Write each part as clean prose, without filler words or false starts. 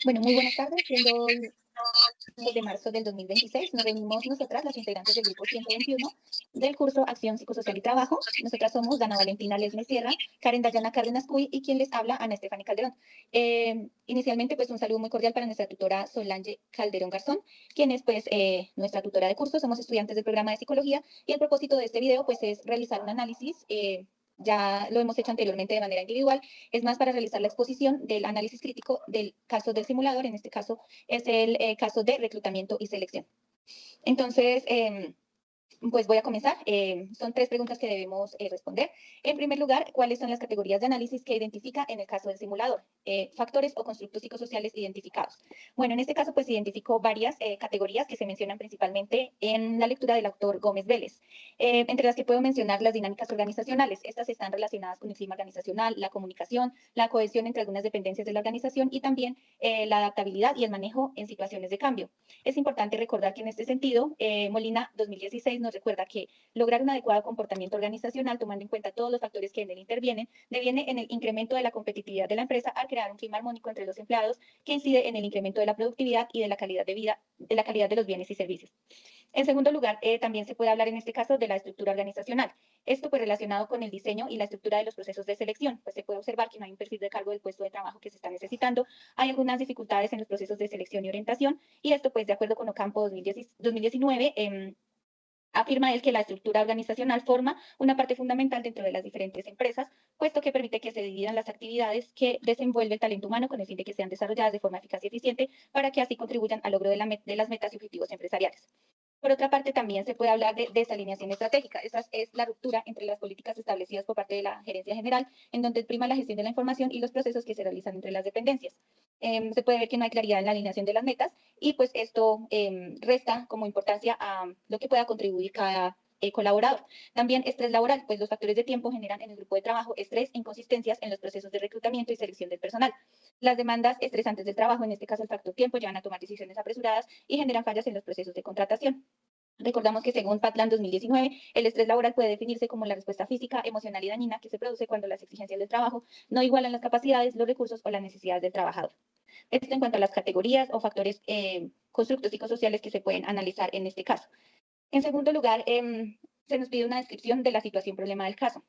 Bueno, muy buenas tardes. Siendo el 5 de marzo del 2026, nos reunimos nosotras, las integrantes del grupo 121 del curso Acción Psicosocial y Trabajo. Nosotras somos Dana Valentina Lesme Sierra, Karen Dayana Cárdenas Cuy y quien les habla, Ana Estefany Calderón. Inicialmente, pues un saludo muy cordial para nuestra tutora Solange Calderón Garzón, quien es pues nuestra tutora de curso. Somos estudiantes del programa de psicología y el propósito de este video pues es realizar un análisis. Ya lo hemos hecho anteriormente de manera individual, es más para realizar la exposición del análisis crítico del caso del simulador, en este caso es el caso de reclutamiento y selección. Entonces, pues voy a comenzar. Son tres preguntas que debemos responder. En primer lugar, ¿cuáles son las categorías de análisis que identifica en el caso del simulador? Factores o constructos psicosociales identificados. Bueno, en este caso, pues identificó varias categorías que se mencionan principalmente en la lectura del autor Gómez Vélez, entre las que puedo mencionar las dinámicas organizacionales. Estas están relacionadas con el clima organizacional, la comunicación, la cohesión entre algunas dependencias de la organización y también la adaptabilidad y el manejo en situaciones de cambio. Es importante recordar que en este sentido, Molina 2016 nos recuerda que lograr un adecuado comportamiento organizacional, tomando en cuenta todos los factores que en él intervienen, deviene en el incremento de la competitividad de la empresa al crear un clima armónico entre los empleados que incide en el incremento de la productividad y de la calidad de vida, de la calidad de los bienes y servicios. En segundo lugar, también se puede hablar en este caso de la estructura organizacional. Esto pues relacionado con el diseño y la estructura de los procesos de selección, pues se puede observar que no hay un perfil de cargo del puesto de trabajo que se está necesitando, hay algunas dificultades en los procesos de selección y orientación, y esto pues de acuerdo con Ocampo 2019, afirma él que la estructura organizacional forma una parte fundamental dentro de las diferentes empresas, puesto que permite que se dividan las actividades que desenvuelve el talento humano con el fin de que sean desarrolladas de forma eficaz y eficiente para que así contribuyan al logro de las metas y objetivos empresariales. Por otra parte, también se puede hablar de desalineación estratégica. Esa es la ruptura entre las políticas establecidas por parte de la gerencia general, en donde prima la gestión de la información y los procesos que se realizan entre las dependencias. Se puede ver que no hay claridad en la alineación de las metas y pues esto resta como importancia a lo que pueda contribuir cada colaborador. También estrés laboral, pues los factores de tiempo generan en el grupo de trabajo estrés e inconsistencias en los procesos de reclutamiento y selección del personal. Las demandas estresantes del trabajo, en este caso el factor tiempo, llevan a tomar decisiones apresuradas y generan fallas en los procesos de contratación. Recordamos que según Patlan 2019, el estrés laboral puede definirse como la respuesta física, emocional y dañina que se produce cuando las exigencias del trabajo no igualan las capacidades, los recursos o las necesidades del trabajador. Esto en cuanto a las categorías o factores constructos psicosociales que se pueden analizar en este caso. En segundo lugar, se nos pide una descripción de la situación problema del caso.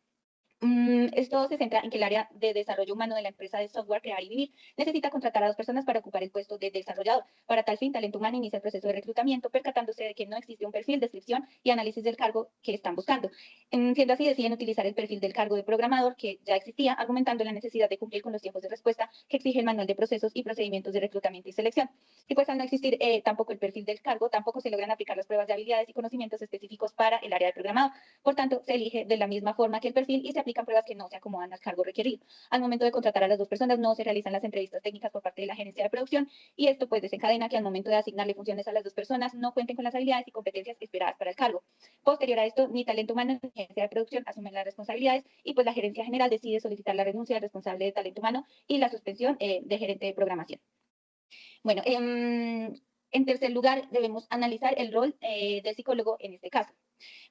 Esto se centra en que el área de desarrollo humano de la empresa de software Crear y Vivir necesita contratar a dos personas para ocupar el puesto de desarrollador. Para tal fin, Talento Humano inicia el proceso de reclutamiento, percatándose de que no existe un perfil, descripción y análisis del cargo que están buscando. Siendo así, deciden utilizar el perfil del cargo de programador que ya existía, argumentando la necesidad de cumplir con los tiempos de respuesta que exige el manual de procesos y procedimientos de reclutamiento y selección. Y pues al no existir tampoco el perfil del cargo, tampoco se logran aplicar las pruebas de habilidades y conocimientos específicos para el área de programador. Por tanto, se elige de la misma forma que el perfil y se aplican pruebas que no se acomodan al cargo requerido. Al momento de contratar a las dos personas, no se realizan las entrevistas técnicas por parte de la gerencia de producción y esto pues desencadena que al momento de asignarle funciones a las dos personas no cuenten con las habilidades y competencias esperadas para el cargo. Posterior a esto, ni talento humano ni gerencia de producción asumen las responsabilidades y pues la gerencia general decide solicitar la renuncia del responsable de talento humano y la suspensión de gerente de programación. Bueno, en tercer lugar, debemos analizar el rol del psicólogo en este caso.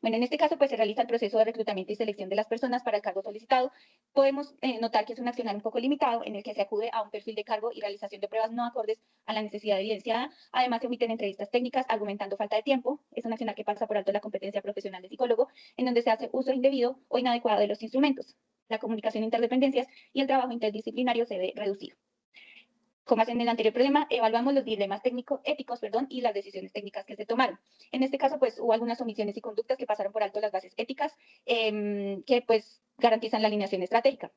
Bueno, en este caso, pues se realiza el proceso de reclutamiento y selección de las personas para el cargo solicitado. Podemos notar que es un accionar un poco limitado en el que se acude a un perfil de cargo y realización de pruebas no acordes a la necesidad evidenciada. Además, se omiten entrevistas técnicas argumentando falta de tiempo. Es un accionar que pasa por alto la competencia profesional del psicólogo, en donde se hace uso indebido o inadecuado de los instrumentos. La comunicación interdependencias y el trabajo interdisciplinario se ve reducido. Como en el anterior problema, evaluamos los dilemas éticos, y las decisiones técnicas que se tomaron. En este caso, pues hubo algunas omisiones y conductas que pasaron por alto las bases éticas que pues garantizan la alineación estratégica.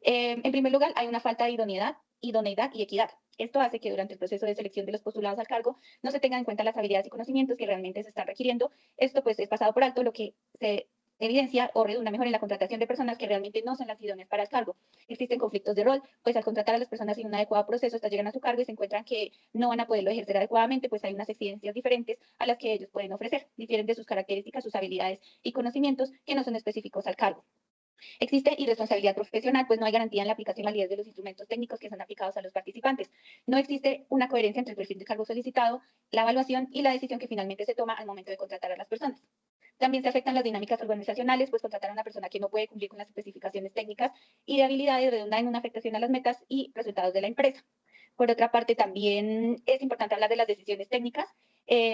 En primer lugar, hay una falta de idoneidad y equidad. Esto hace que durante el proceso de selección de los postulados al cargo no se tengan en cuenta las habilidades y conocimientos que realmente se están requiriendo. Esto pues es pasado por alto, lo que se evidencia o redunda mejor en la contratación de personas que realmente no son las idóneas para el cargo. Existen conflictos de rol, pues al contratar a las personas sin un adecuado proceso, estas llegan a su cargo y se encuentran que no van a poderlo ejercer adecuadamente, pues hay unas exigencias diferentes a las que ellos pueden ofrecer, difieren de sus características, sus habilidades y conocimientos que no son específicos al cargo. Existe irresponsabilidad profesional, pues no hay garantía en la aplicación y validez de los instrumentos técnicos que son aplicados a los participantes. No existe una coherencia entre el perfil de cargo solicitado, la evaluación y la decisión que finalmente se toma al momento de contratar a las personas. También se afectan las dinámicas organizacionales, pues contratar a una persona que no puede cumplir con las especificaciones técnicas y de habilidades redunda en una afectación a las metas y resultados de la empresa. Por otra parte, también es importante hablar de las decisiones técnicas,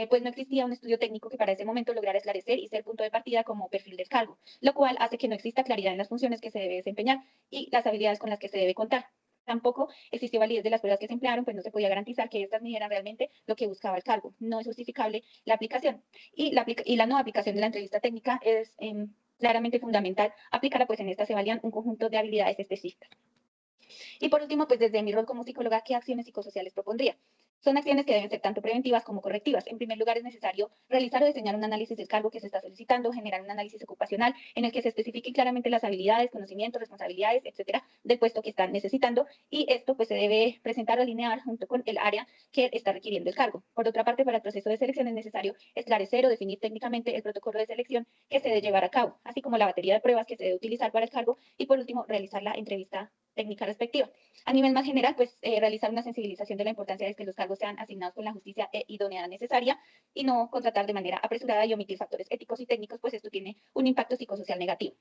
pues no existía un estudio técnico que para ese momento lograra esclarecer y ser punto de partida como perfil del cargo, lo cual hace que no exista claridad en las funciones que se debe desempeñar y las habilidades con las que se debe contar. Tampoco existió validez de las pruebas que se emplearon, pues no se podía garantizar que estas midieran realmente lo que buscaba el cargo. No es justificable la aplicación. Y la no aplicación de la entrevista técnica es claramente fundamental aplicarla, pues en esta se valían un conjunto de habilidades específicas. Y por último, pues desde mi rol como psicóloga, ¿qué acciones psicosociales propondría? Son acciones que deben ser tanto preventivas como correctivas. En primer lugar, es necesario realizar o diseñar un análisis del cargo que se está solicitando, generar un análisis ocupacional en el que se especifiquen claramente las habilidades, conocimientos, responsabilidades, etcétera, del puesto que están necesitando. Y esto pues se debe presentar o alinear junto con el área que está requiriendo el cargo. Por otra parte, para el proceso de selección es necesario esclarecer o definir técnicamente el protocolo de selección que se debe llevar a cabo, así como la batería de pruebas que se debe utilizar para el cargo y por último, realizar la entrevista técnica respectiva. A nivel más general, pues realizar una sensibilización de la importancia de que los cargos sean asignados con la justicia e idoneidad necesaria y no contratar de manera apresurada y omitir factores éticos y técnicos, pues esto tiene un impacto psicosocial negativo.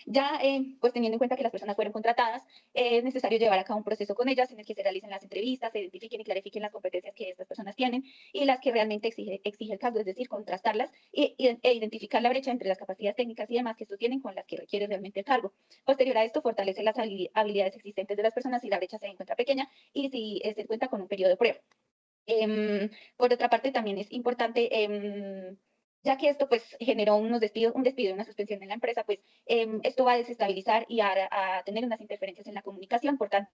Ya, pues teniendo en cuenta que las personas fueron contratadas, es necesario llevar a cabo un proceso con ellas en el que se realicen las entrevistas, se identifiquen y clarifiquen las competencias que estas personas tienen y las que realmente exige el cargo, es decir, contrastarlas e identificar la brecha entre las capacidades técnicas y demás que estos tienen con las que requiere realmente el cargo. Posterior a esto, fortalecer las habilidades existentes de las personas si la brecha se encuentra pequeña y si se cuenta con un periodo de prueba. Por otra parte, también es importante, ya que esto pues generó un despido y una suspensión en la empresa, pues esto va a desestabilizar y a tener unas interferencias en la comunicación. Por tanto,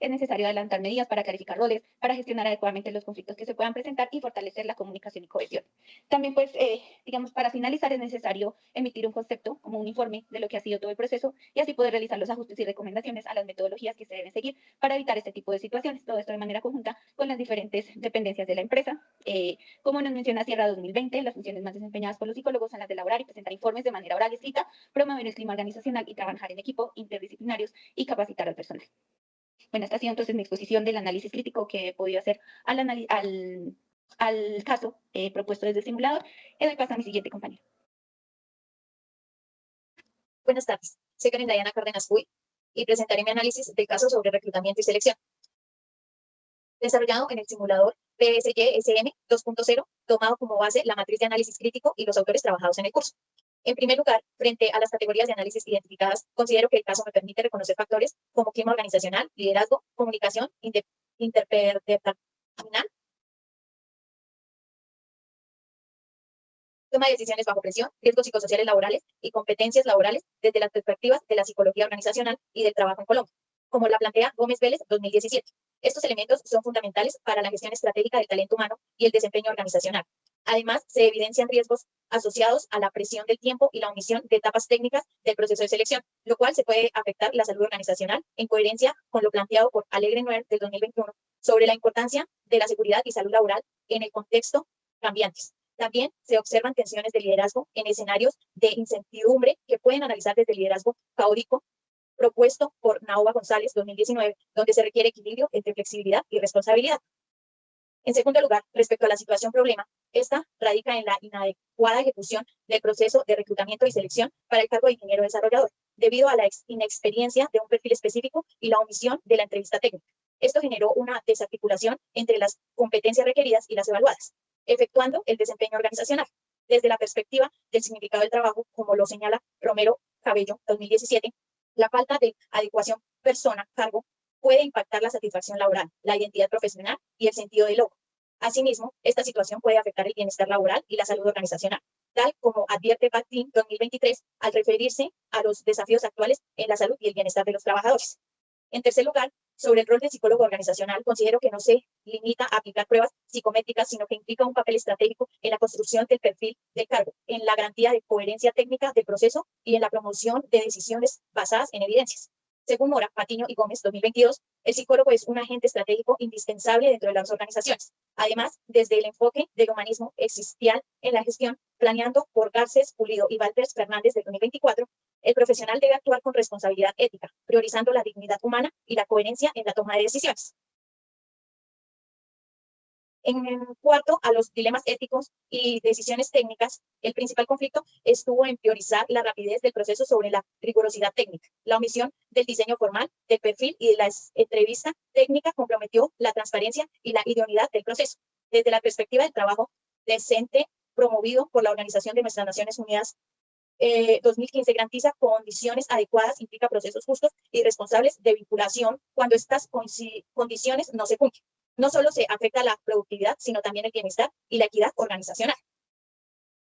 es necesario adelantar medidas para clarificar roles, para gestionar adecuadamente los conflictos que se puedan presentar y fortalecer la comunicación y cohesión. También, pues, digamos, para finalizar es necesario emitir un concepto como un informe de lo que ha sido todo el proceso y así poder realizar los ajustes y recomendaciones a las metodologías que se deben seguir para evitar este tipo de situaciones. Todo esto de manera conjunta con las diferentes dependencias de la empresa. Como nos menciona Sierra 2020, las funciones más desempeñadas por los psicólogos son las de elaborar y presentar informes de manera oral y escrita, promover el clima organizacional y trabajar en equipo interdisciplinarios y capacitar al personal. Bueno, esta ha sido entonces mi exposición del análisis crítico que he podido hacer al caso propuesto desde el simulador. Le doy paso a mi siguiente compañero. Buenas tardes, soy Karen Diana Cárdenas Puy y presentaré mi análisis del caso sobre reclutamiento y selección, desarrollado en el simulador PSY-SM 2.0, tomado como base la matriz de análisis crítico y los autores trabajados en el curso. En primer lugar, frente a las categorías de análisis identificadas, considero que el caso me permite reconocer factores como clima organizacional, liderazgo, comunicación, interpersonal, toma de decisiones bajo presión, riesgos psicosociales laborales y competencias laborales desde las perspectivas de la psicología organizacional y del trabajo en Colombia, como la plantea Gómez Vélez 2017. Estos elementos son fundamentales para la gestión estratégica del talento humano y el desempeño organizacional. Además, se evidencian riesgos asociados a la presión del tiempo y la omisión de etapas técnicas del proceso de selección, lo cual se puede afectar la salud organizacional en coherencia con lo planteado por Alegre 9 del 2021 sobre la importancia de la seguridad y salud laboral en el contexto cambiantes. También se observan tensiones de liderazgo en escenarios de incertidumbre que pueden analizar desde el liderazgo caótico propuesto por Naoba González 2019, donde se requiere equilibrio entre flexibilidad y responsabilidad. En segundo lugar, respecto a la situación problema, esta radica en la inadecuada ejecución del proceso de reclutamiento y selección para el cargo de ingeniero desarrollador, debido a la inexperiencia de un perfil específico y la omisión de la entrevista técnica. Esto generó una desarticulación entre las competencias requeridas y las evaluadas, efectuando el desempeño organizacional. Desde la perspectiva del significado del trabajo, como lo señala Romero Cabello 2017, la falta de adecuación persona-cargo puede impactar la satisfacción laboral, la identidad profesional y el sentido de logro. Asimismo, esta situación puede afectar el bienestar laboral y la salud organizacional, tal como advierte PACTIN 2023 al referirse a los desafíos actuales en la salud y el bienestar de los trabajadores. En tercer lugar, sobre el rol del psicólogo organizacional, considero que no se limita a aplicar pruebas psicométricas, sino que implica un papel estratégico en la construcción del perfil del cargo, en la garantía de coherencia técnica del proceso y en la promoción de decisiones basadas en evidencias. Según Mora, Patiño y Gómez, 2022, el psicólogo es un agente estratégico indispensable dentro de las organizaciones. Además, desde el enfoque del humanismo existencial en la gestión, planeando por Garcés, Pulido y Valters Fernández del 2024, el profesional debe actuar con responsabilidad ética, priorizando la dignidad humana y la coherencia en la toma de decisiones. En cuarto, a los dilemas éticos y decisiones técnicas, el principal conflicto estuvo en priorizar la rapidez del proceso sobre la rigurosidad técnica. La omisión del diseño formal, del perfil y de la entrevista técnica comprometió la transparencia y la idoneidad del proceso. Desde la perspectiva del trabajo decente promovido por la Organización de nuestras Naciones Unidas 2015 garantiza condiciones adecuadas, implica procesos justos y responsables de vinculación cuando estas condiciones no se cumplen. No solo se afecta la productividad, sino también el bienestar y la equidad organizacional.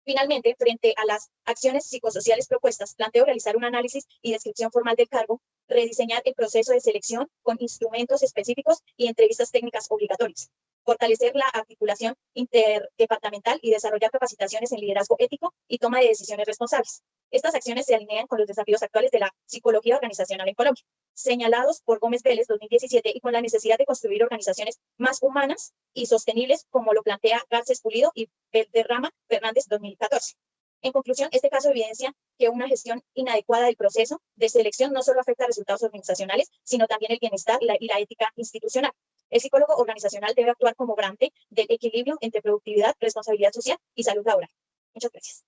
Finalmente, frente a las acciones psicosociales propuestas, planteo realizar un análisis y descripción formal del cargo, rediseñar el proceso de selección con instrumentos específicos y entrevistas técnicas obligatorias, fortalecer la articulación interdepartamental y desarrollar capacitaciones en liderazgo ético y toma de decisiones responsables. Estas acciones se alinean con los desafíos actuales de la psicología organizacional en Colombia, señalados por Gómez Vélez 2017 y con la necesidad de construir organizaciones más humanas y sostenibles, como lo plantea Garcés Pulido y Valderrama Fernández 2014. En conclusión, este caso evidencia que una gestión inadecuada del proceso de selección no solo afecta a resultados organizacionales, sino también el bienestar y la ética institucional. El psicólogo organizacional debe actuar como garante del equilibrio entre productividad, responsabilidad social y salud laboral. Muchas gracias.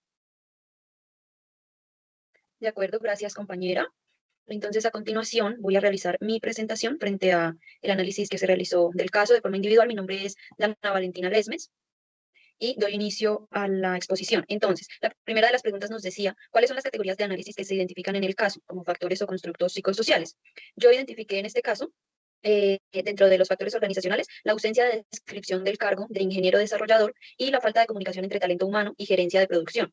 De acuerdo, gracias compañera. Entonces, a continuación, voy a realizar mi presentación frente a el análisis que se realizó del caso de forma individual. Mi nombre es Dana Valentina Lesmes y doy inicio a la exposición. Entonces, la primera de las preguntas nos decía, ¿cuáles son las categorías de análisis que se identifican en el caso como factores o constructos psicosociales? Yo identifiqué en este caso, dentro de los factores organizacionales, la ausencia de descripción del cargo de ingeniero desarrollador y la falta de comunicación entre talento humano y gerencia de producción.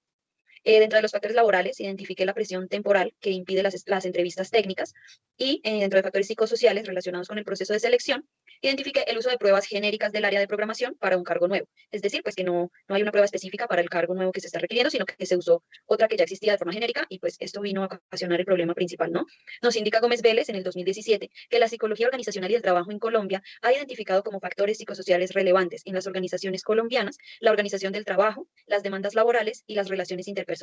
Dentro de los factores laborales, identifiqué la presión temporal que impide las entrevistas técnicas y dentro de factores psicosociales relacionados con el proceso de selección, identifiqué el uso de pruebas genéricas del área de programación para un cargo nuevo. Es decir, pues que no hay una prueba específica para el cargo nuevo que se está requiriendo, sino que se usó otra que ya existía de forma genérica y pues esto vino a ocasionar el problema principal, ¿no? Nos indica Gómez Vélez en el 2017 que la psicología organizacional y el trabajo en Colombia ha identificado como factores psicosociales relevantes en las organizaciones colombianas la organización del trabajo, las demandas laborales y las relaciones interpersonales.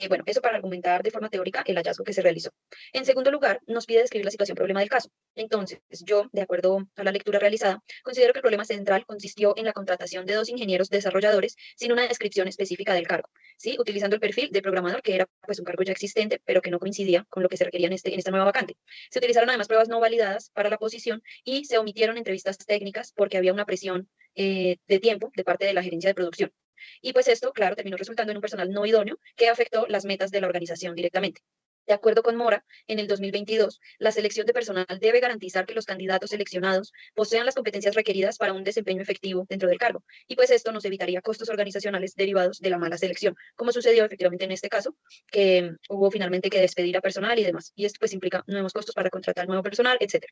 Bueno, eso para argumentar de forma teórica el hallazgo que se realizó. En segundo lugar, nos pide describir la situación problema del caso. Entonces, yo, de acuerdo a la lectura realizada, considero que el problema central consistió en la contratación de 2 ingenieros desarrolladores sin una descripción específica del cargo, ¿sí? Utilizando el perfil de programador, que era pues un cargo ya existente, pero que no coincidía con lo que se requería en esta nueva vacante. Se utilizaron además pruebas no validadas para la posición y se omitieron entrevistas técnicas porque había una presión de tiempo de parte de la gerencia de producción. Y pues esto, claro, terminó resultando en un personal no idóneo que afectó las metas de la organización directamente. De acuerdo con Mora, en el 2022, la selección de personal debe garantizar que los candidatos seleccionados posean las competencias requeridas para un desempeño efectivo dentro del cargo. Y pues esto nos evitaría costos organizacionales derivados de la mala selección, como sucedió efectivamente en este caso, que hubo finalmente que despedir a personal y demás. Y esto pues implica nuevos costos para contratar nuevo personal, etc.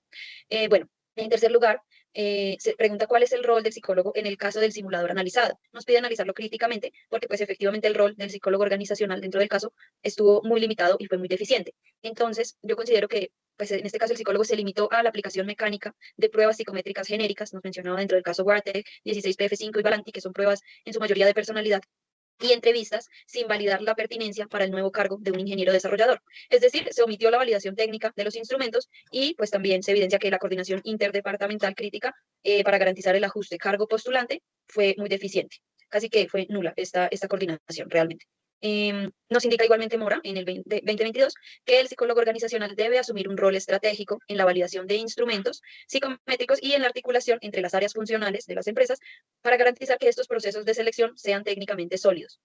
Bueno, en tercer lugar, se pregunta cuál es el rol del psicólogo en el caso del simulador analizado. Nos pide analizarlo críticamente porque pues efectivamente el rol del psicólogo organizacional dentro del caso estuvo muy limitado y fue muy deficiente. Entonces, yo considero que pues en este caso el psicólogo se limitó a la aplicación mecánica de pruebas psicométricas genéricas, nos mencionaba dentro del caso Wartec, 16PF5 y Valanti, que son pruebas en su mayoría de personalidad, y entrevistas sin validar la pertinencia para el nuevo cargo de un ingeniero desarrollador. Es decir, se omitió la validación técnica de los instrumentos y pues también se evidencia que la coordinación interdepartamental crítica para garantizar el ajuste cargo postulante fue muy deficiente. Casi que fue nula esta coordinación realmente. Nos indica igualmente Mora en el 2022 que el psicólogo organizacional debe asumir un rol estratégico en la validación de instrumentos psicométricos y en la articulación entre las áreas funcionales de las empresas para garantizar que estos procesos de selección sean técnicamente sólidos.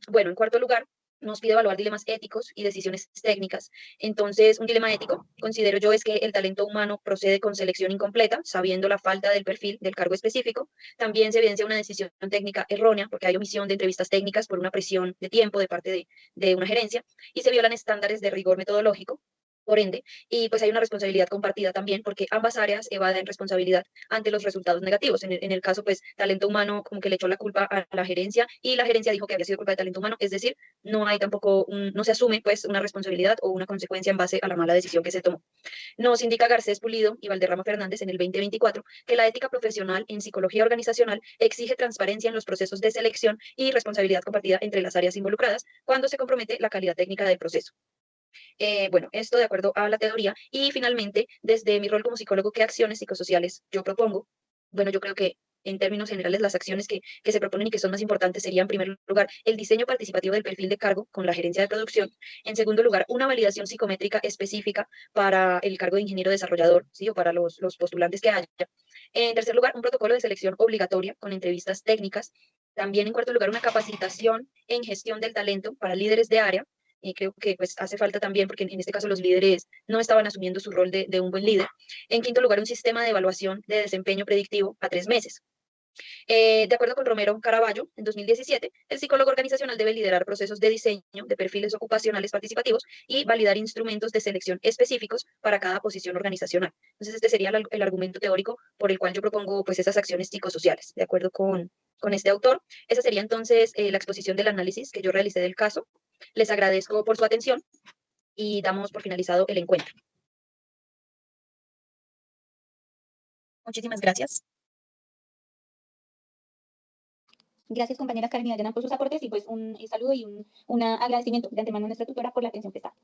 Bueno, en cuarto lugar, nos pide evaluar dilemas éticos y decisiones técnicas. Entonces, un dilema ético, considero yo, es que el talento humano procede con selección incompleta, sabiendo la falta del perfil del cargo específico. También se evidencia una decisión técnica errónea, porque hay omisión de entrevistas técnicas por una presión de tiempo de parte de una gerencia, y se violan estándares de rigor metodológico. Por ende, y pues hay una responsabilidad compartida también, porque ambas áreas evaden responsabilidad ante los resultados negativos. En el caso, pues, talento humano como que le echó la culpa a la gerencia y la gerencia dijo que había sido culpa de talento humano, es decir, no hay tampoco, no se asume pues una responsabilidad o una consecuencia en base a la mala decisión que se tomó. Nos indica Garcés Pulido y Valderrama Fernández en el 2024 que la ética profesional en psicología organizacional exige transparencia en los procesos de selección y responsabilidad compartida entre las áreas involucradas cuando se compromete la calidad técnica del proceso. Bueno, esto de acuerdo a la teoría. Y finalmente, desde mi rol como psicólogo, ¿qué acciones psicosociales yo propongo? bueno, yo creo que en términos generales las acciones que se proponen y que son más importantes serían, en primer lugar, el diseño participativo del perfil de cargo con la gerencia de producción. En segundo lugar, una validación psicométrica específica para el cargo de ingeniero desarrollador, ¿sí? O para los postulantes que haya. En tercer lugar, un protocolo de selección obligatoria con entrevistas técnicas. También, en cuarto lugar, una capacitación en gestión del talento para líderes de área. Y creo que pues hace falta también, porque en este caso los líderes no estaban asumiendo su rol de un buen líder. En quinto lugar, un sistema de evaluación de desempeño predictivo a 3 meses. De acuerdo con Romero Caraballo, en 2017, el psicólogo organizacional debe liderar procesos de diseño de perfiles ocupacionales participativos y validar instrumentos de selección específicos para cada posición organizacional. Entonces, este sería el argumento teórico por el cual yo propongo pues, esas acciones psicosociales, de acuerdo con este autor. Esa sería entonces la exposición del análisis que yo realicé del caso. Les agradezco por su atención y damos por finalizado el encuentro. Muchísimas gracias. Gracias, compañera Karen y Dayana, por sus aportes y pues un saludo y un agradecimiento de antemano a nuestra tutora por la atención prestada.